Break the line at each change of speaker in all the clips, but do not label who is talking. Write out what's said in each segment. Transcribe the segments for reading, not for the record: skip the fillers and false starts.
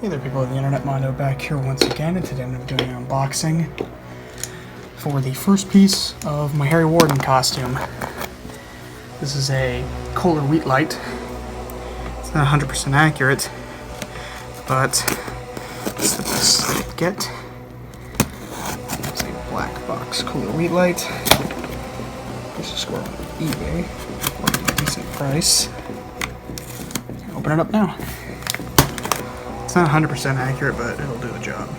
Hey there people of the internet, Mondo back here once again, and today I'm going to be doing an unboxing for the first piece of my Harry Warden costume. This is a Koehler wheat light. It's not 100% accurate, but it's the best I could get. It's a black box Koehler wheat light. This is scored on eBay for a decent price. Open it up now. It's not 100% accurate, but it'll do the job.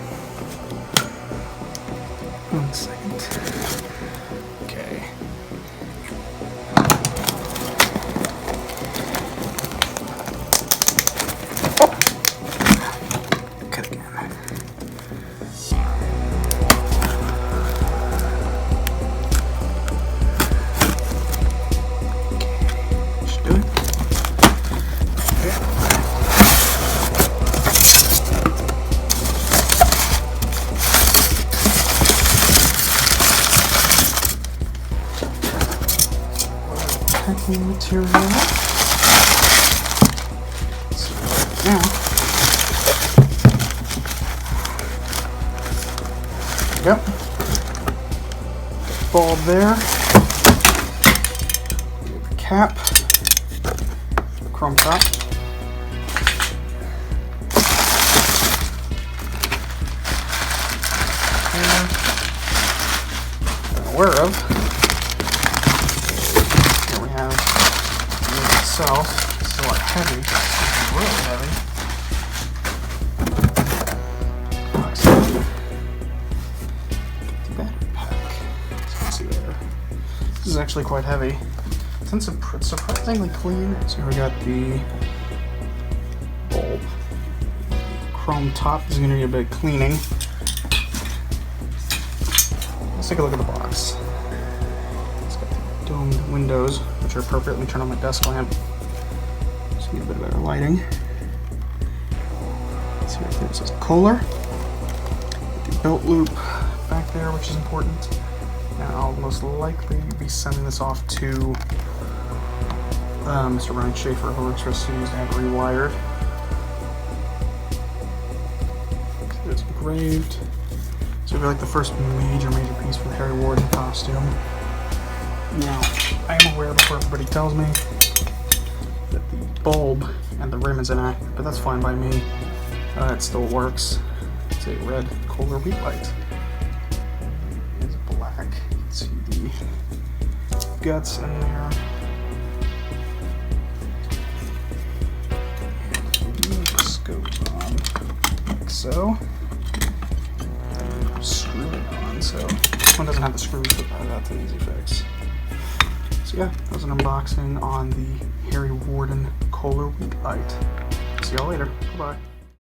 1 second. Okay. Cut again. Okay. Should do it. Packing material. So now, there we go. Bulb there. The cap. Chrome top. And I'm aware of. Itself. It's a lot heavy. It's really heavy. The battery pack. So let's see there. This is actually quite heavy. Since it's surprisingly clean. So we got the bulb. Chrome top is going to need a bit of cleaning. Let's take a look at the box. Domed windows, which are appropriate. Let me turn on my desk lamp. Just need a bit of better lighting. Let's see right there, it says Koehler. The belt loop back there, which is important. Now I'll most likely be sending this off to Mr. Ryan Schaefer, who works for Studios, to have it rewired. So it's engraved. So it'll be like the first major piece for the Harry Warden costume. Now, I am aware before everybody tells me that the bulb and the rim is inaccurate, but that's fine by me. It still works. It's a red Koehler wheat light. It's black. You can see the guts in there. And the scope on, like so. And screw it on, so this one doesn't have the screws, but that's an easy fix. So yeah, that was an unboxing on the Harry Warden Koehler wheat light. See y'all later. Bye-bye.